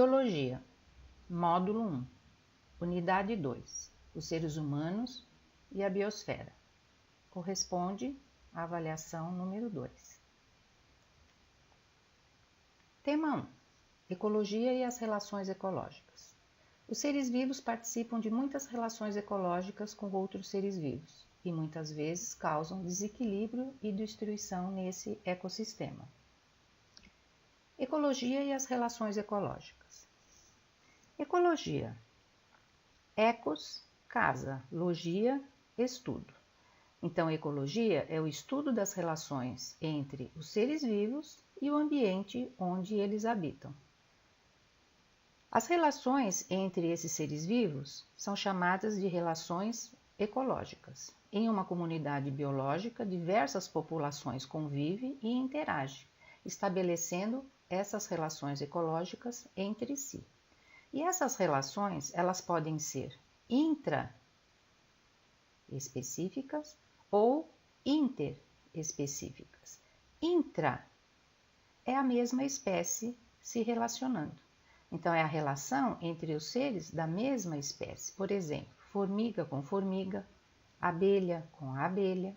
Biologia, Módulo 1, Unidade 2, os seres humanos e a biosfera. Corresponde à avaliação número 2. Tema 1, Ecologia e as relações ecológicas. Os seres vivos participam de muitas relações ecológicas com outros seres vivos e muitas vezes causam desequilíbrio e destruição nesse ecossistema. Ecologia e as relações ecológicas. Ecologia. Ecos, casa, logia, estudo. Então, ecologia é o estudo das relações entre os seres vivos e o ambiente onde eles habitam. As relações entre esses seres vivos são chamadas de relações ecológicas. Em uma comunidade biológica, diversas populações convivem e interagem, estabelecendo essas relações ecológicas entre si. E essas relações, elas podem ser intraespecíficas ou interespecíficas. Intra é a mesma espécie se relacionando. Então, é a relação entre os seres da mesma espécie. Por exemplo, formiga com formiga, abelha com abelha.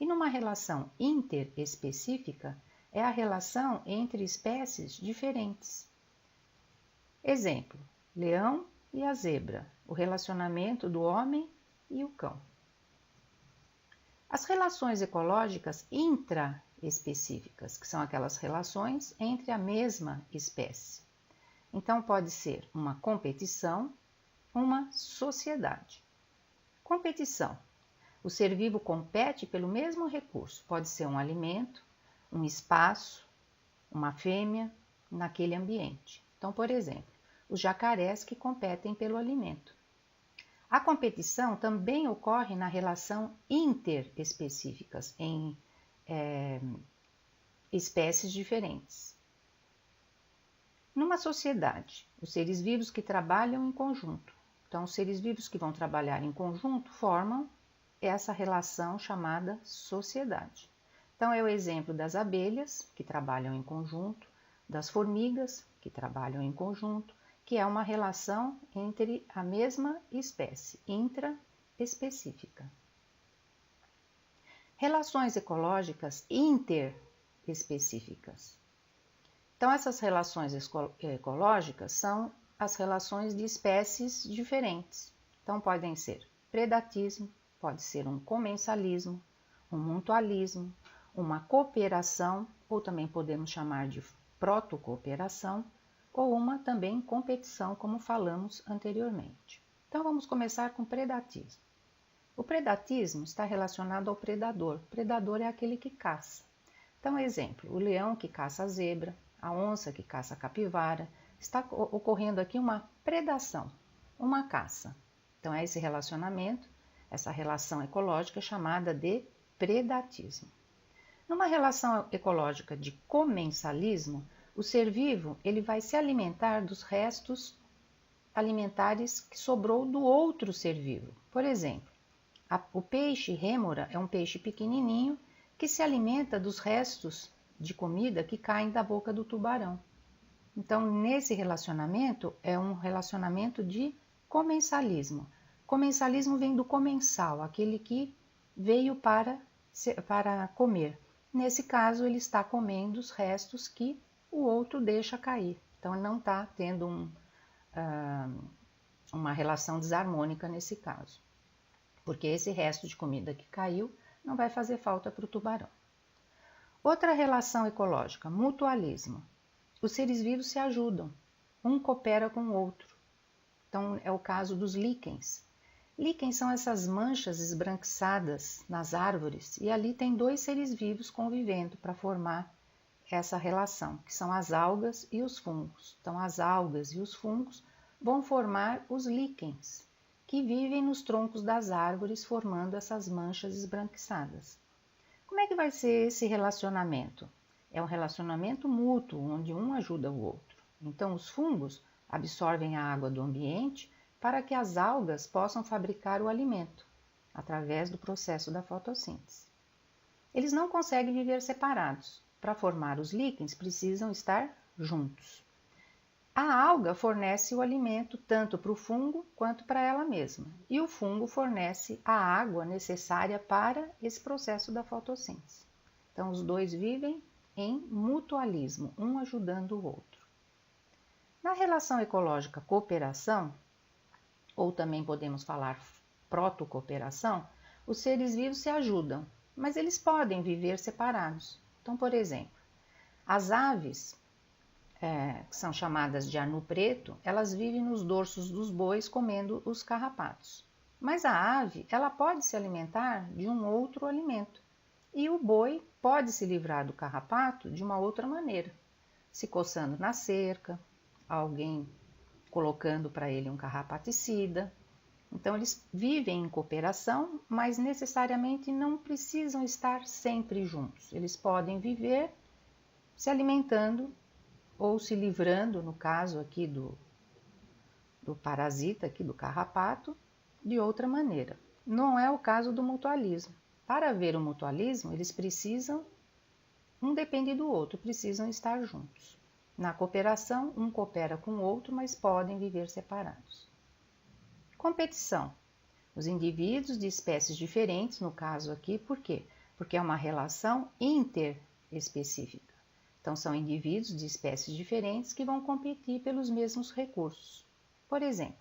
E numa relação interespecífica, é a relação entre espécies diferentes. Exemplo, leão e a zebra, o relacionamento do homem e o cão. As relações ecológicas intraespecíficas, que são aquelas relações entre a mesma espécie. Então, pode ser uma competição, uma sociedade. Competição. O ser vivo compete pelo mesmo recurso. Pode ser um alimento, um espaço, uma fêmea naquele ambiente. Então, por exemplo, os jacarés que competem pelo alimento. A competição também ocorre na relação interespecíficas, em espécies diferentes. Numa sociedade, os seres vivos que trabalham em conjunto. Então, os seres vivos que vão trabalhar em conjunto formam essa relação chamada sociedade. Então, é o exemplo das abelhas, que trabalham em conjunto, das formigas, que trabalham em conjunto, que é uma relação entre a mesma espécie, intraespecífica. Relações ecológicas interespecíficas. Então, essas relações ecológicas são as relações de espécies diferentes. Então, podem ser predatismo, pode ser um comensalismo, um mutualismo, uma cooperação, ou também podemos chamar de protocooperação, ou uma também competição, como falamos anteriormente. Então, vamos começar com predatismo. O predatismo está relacionado ao predador. O predador é aquele que caça. Então, exemplo, o leão que caça a zebra, a onça que caça a capivara. Está ocorrendo aqui uma predação, uma caça. Então, é esse relacionamento, essa relação ecológica chamada de predatismo. Numa relação ecológica de comensalismo, o ser vivo ele vai se alimentar dos restos alimentares que sobrou do outro ser vivo. Por exemplo, o peixe rêmora é um peixe pequenininho que se alimenta dos restos de comida que caem da boca do tubarão. Então, nesse relacionamento, é um relacionamento de comensalismo. Comensalismo vem do comensal, aquele que veio para comer. Nesse caso, ele está comendo os restos que o outro deixa cair. Então, ele não está tendo uma relação desarmônica nesse caso, porque esse resto de comida que caiu não vai fazer falta para o tubarão. Outra relação ecológica, mutualismo. Os seres vivos se ajudam, um coopera com o outro. Então, é o caso dos líquens. Líquens são essas manchas esbranquiçadas nas árvores e ali tem dois seres vivos convivendo para formar essa relação, que são as algas e os fungos. Então, as algas e os fungos vão formar os líquens, que vivem nos troncos das árvores formando essas manchas esbranquiçadas. Como é que vai ser esse relacionamento? É um relacionamento mútuo, onde um ajuda o outro. Então, os fungos absorvem a água do ambiente para que as algas possam fabricar o alimento, através do processo da fotossíntese. Eles não conseguem viver separados. Para formar os líquens, precisam estar juntos. A alga fornece o alimento tanto para o fungo quanto para ela mesma, e o fungo fornece a água necessária para esse processo da fotossíntese. Então, os dois vivem em mutualismo, um ajudando o outro. Na relação ecológica cooperação, ou também podemos falar protocooperação, os seres vivos se ajudam, mas eles podem viver separados. Então, por exemplo, as aves, que são chamadas de anu preto, elas vivem nos dorsos dos bois comendo os carrapatos. Mas a ave, ela pode se alimentar de um outro alimento. E o boi pode se livrar do carrapato de uma outra maneira, se coçando na cerca, alguém colocando para ele um carrapaticida. Então, eles vivem em cooperação, mas necessariamente não precisam estar sempre juntos. Eles podem viver se alimentando ou se livrando, no caso aqui do parasita, aqui do carrapato, de outra maneira. Não é o caso do mutualismo. Para haver o mutualismo, eles precisam, um depende do outro, precisam estar juntos. Na cooperação, um coopera com o outro, mas podem viver separados. Competição. Os indivíduos de espécies diferentes, no caso aqui, por quê? Porque é uma relação interespecífica. Então, são indivíduos de espécies diferentes que vão competir pelos mesmos recursos. Por exemplo,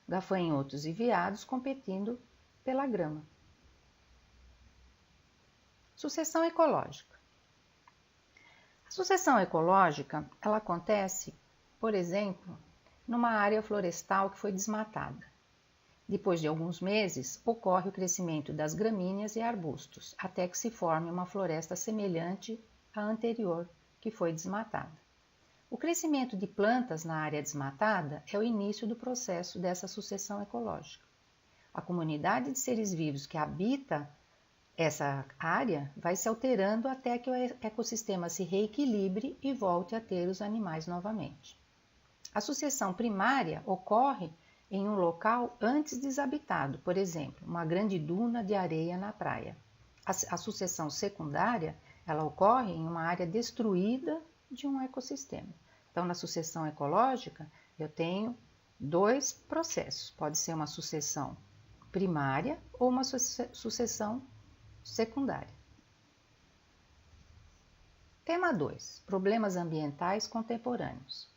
gafanhotos e veados competindo pela grama. Sucessão ecológica. A sucessão ecológica, ela acontece, por exemplo, numa área florestal que foi desmatada. Depois de alguns meses, ocorre o crescimento das gramíneas e arbustos, até que se forme uma floresta semelhante à anterior, que foi desmatada. O crescimento de plantas na área desmatada é o início do processo dessa sucessão ecológica. A comunidade de seres vivos que habita essa área vai se alterando até que o ecossistema se reequilibre e volte a ter os animais novamente. A sucessão primária ocorre em um local antes desabitado, por exemplo, uma grande duna de areia na praia. A sucessão secundária, ela ocorre em uma área destruída de um ecossistema. Então, na sucessão ecológica, eu tenho dois processos. Pode ser uma sucessão primária ou uma sucessão secundária. Tema 2. Problemas ambientais contemporâneos,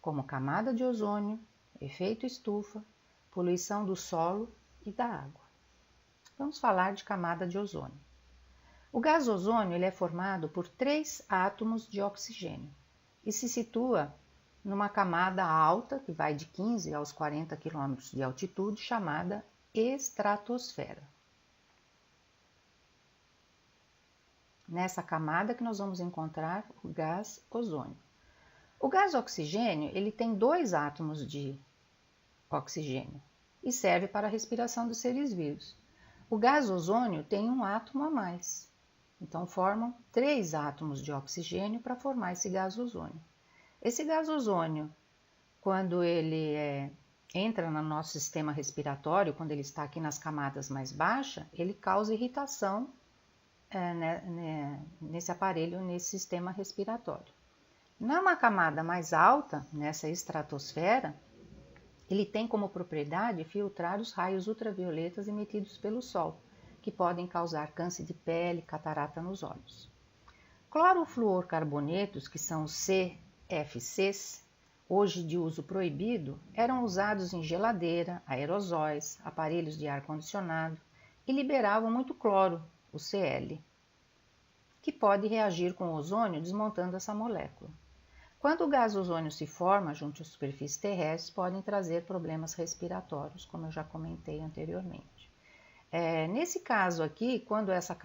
como camada de ozônio, efeito estufa, poluição do solo e da água. Vamos falar de camada de ozônio. O gás ozônio ele é formado por 3 átomos de oxigênio e se situa numa camada alta, que vai de 15 aos 40 km de altitude, chamada estratosfera. Nessa camada que nós vamos encontrar o gás ozônio. O gás oxigênio ele tem 2 átomos de oxigênio e serve para a respiração dos seres vivos. O gás ozônio tem um átomo a mais, então formam 3 átomos de oxigênio para formar esse gás ozônio. Esse gás ozônio, quando ele entra no nosso sistema respiratório, quando ele está aqui nas camadas mais baixas, ele causa irritação nesse aparelho, nesse sistema respiratório. Numa camada mais alta, nessa estratosfera, ele tem como propriedade filtrar os raios ultravioletas emitidos pelo Sol, que podem causar câncer de pele, catarata nos olhos. Clorofluorcarbonetos, que são os CFCs, hoje de uso proibido, eram usados em geladeira, aerosóis, aparelhos de ar-condicionado e liberavam muito cloro, o Cl, que pode reagir com o ozônio desmontando essa molécula. Quando o gás ozônio se forma junto à superfície terrestre, podem trazer problemas respiratórios, como eu já comentei anteriormente. Nesse caso aqui, quando essa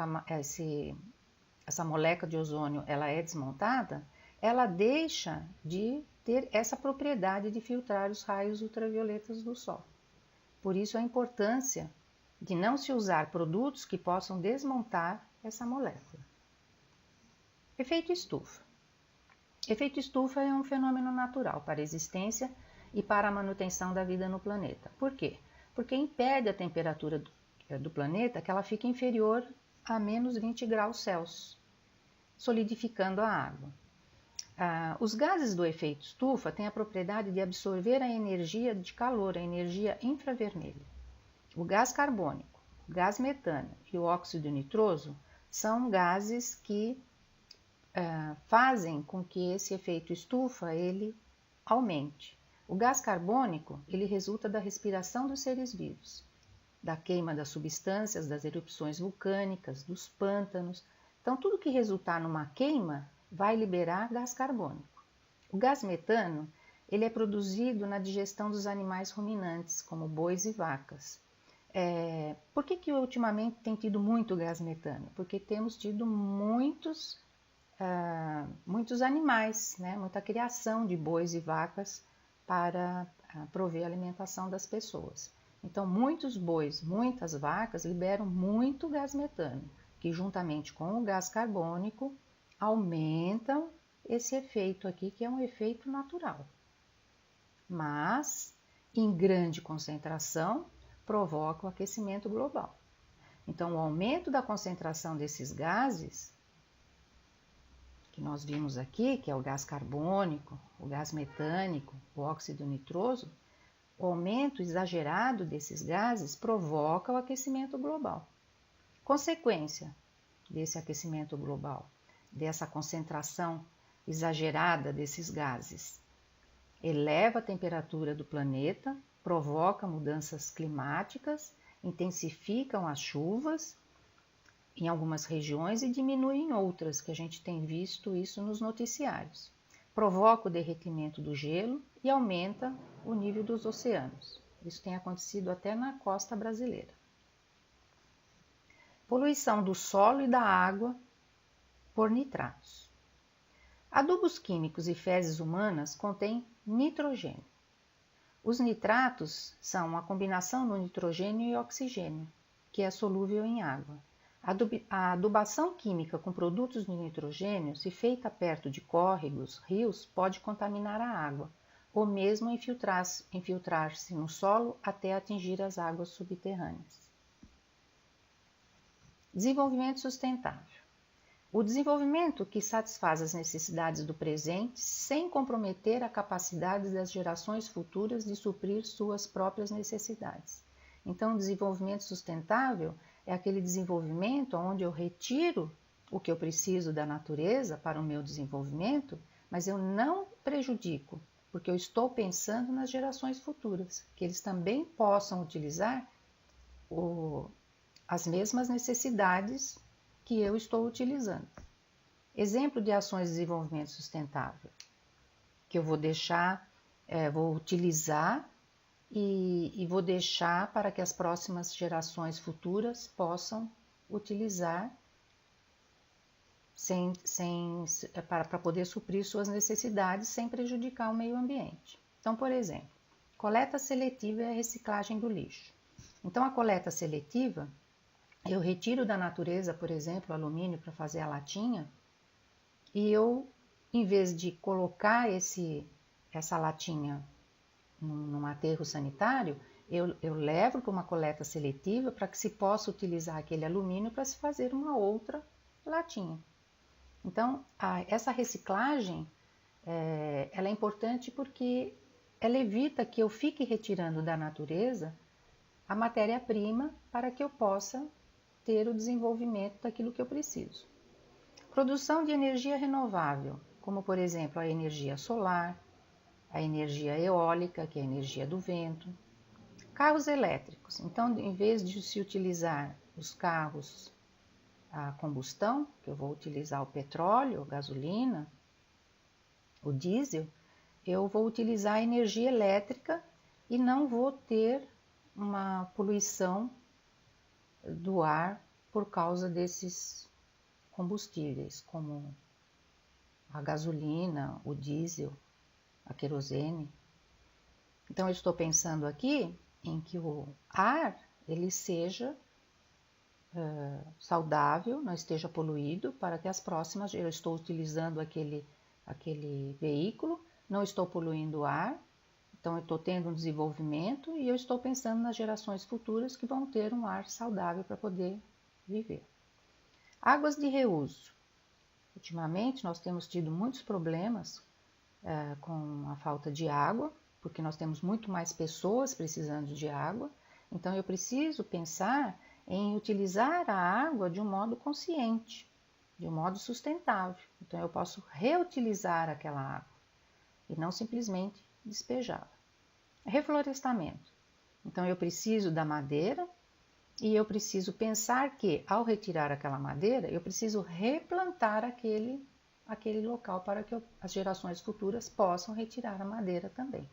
molécula de ozônio ela é desmontada, ela deixa de ter essa propriedade de filtrar os raios ultravioletas do Sol. Por isso a importância de não se usar produtos que possam desmontar essa molécula. Efeito estufa. Efeito estufa é um fenômeno natural para a existência e para a manutenção da vida no planeta. Por quê? Porque impede a temperatura do planeta que ela fique inferior a menos 20 graus Celsius, solidificando a água. Os gases do efeito estufa têm a propriedade de absorver a energia de calor, a energia infravermelha. O gás carbônico, o gás metano e o óxido nitroso são gases que fazem com que esse efeito estufa ele aumente. O gás carbônico ele resulta da respiração dos seres vivos, da queima das substâncias, das erupções vulcânicas, dos pântanos. Então, tudo que resultar numa queima vai liberar gás carbônico. O gás metano ele é produzido na digestão dos animais ruminantes, como bois e vacas. Por que ultimamente tem tido muito gás metano? Porque temos tido muitos animais, né? Muita criação de bois e vacas para prover a alimentação das pessoas. Então, muitos bois, muitas vacas liberam muito gás metano, que juntamente com o gás carbônico aumentam esse efeito aqui, que é um efeito natural. Mas, em grande concentração, provoca o aquecimento global. Então, o aumento da concentração desses gases, que nós vimos aqui, que é o gás carbônico, o gás metânico, o óxido nitroso, o aumento exagerado desses gases provoca o aquecimento global. Consequência desse aquecimento global, dessa concentração exagerada desses gases, eleva a temperatura do planeta, provoca mudanças climáticas, intensificam as chuvas em algumas regiões e diminui em outras, que a gente tem visto isso nos noticiários. Provoca o derretimento do gelo e aumenta o nível dos oceanos. Isso tem acontecido até na costa brasileira. Poluição do solo e da água por nitratos. Adubos químicos e fezes humanas contêm nitrogênio. Os nitratos são a combinação do nitrogênio e oxigênio, que é solúvel em água. A adubação química com produtos de nitrogênio, se feita perto de córregos, rios, pode contaminar a água, ou mesmo infiltrar-se no solo até atingir as águas subterrâneas. Desenvolvimento sustentável. O desenvolvimento que satisfaz as necessidades do presente sem comprometer a capacidade das gerações futuras de suprir suas próprias necessidades. Então, o desenvolvimento sustentável é aquele desenvolvimento onde eu retiro o que eu preciso da natureza para o meu desenvolvimento, mas eu não prejudico, porque eu estou pensando nas gerações futuras, que eles também possam utilizar as mesmas necessidades que eu estou utilizando. Exemplo de ações de desenvolvimento sustentável, que eu vou deixar, vou utilizar e vou deixar para que as próximas gerações futuras possam utilizar para poder suprir suas necessidades sem prejudicar o meio ambiente. Então, por exemplo, coleta seletiva e a reciclagem do lixo. Então, a coleta seletiva, eu retiro da natureza, por exemplo, o alumínio para fazer a latinha, e eu, em vez de colocar essa latinha num aterro sanitário, eu levo para uma coleta seletiva para que se possa utilizar aquele alumínio para se fazer uma outra latinha. Então, essa reciclagem ela é importante porque ela evita que eu fique retirando da natureza a matéria-prima para que eu possa ter o desenvolvimento daquilo que eu preciso. Produção de energia renovável, como por exemplo a energia solar, a energia eólica, que é a energia do vento. Carros elétricos. Então, em vez de se utilizar os carros a combustão, que eu vou utilizar o petróleo, a gasolina, o diesel, eu vou utilizar a energia elétrica e não vou ter uma poluição do ar por causa desses combustíveis, como a gasolina, o diesel, a querosene. Então, eu estou pensando aqui em que o ar ele seja saudável, não esteja poluído, para que as próximas, eu estou utilizando aquele veículo, não estou poluindo o ar, então eu estou tendo um desenvolvimento e eu estou pensando nas gerações futuras que vão ter um ar saudável para poder viver. Águas de reuso. Ultimamente, nós temos tido muitos problemas com a falta de água, porque nós temos muito mais pessoas precisando de água. Então, eu preciso pensar em utilizar a água de um modo consciente, de um modo sustentável. Então, eu posso reutilizar aquela água e não simplesmente despejá-la. Reflorestamento. Então, eu preciso da madeira e eu preciso pensar que, ao retirar aquela madeira, eu preciso replantar aquele local para que as gerações futuras possam retirar a madeira também.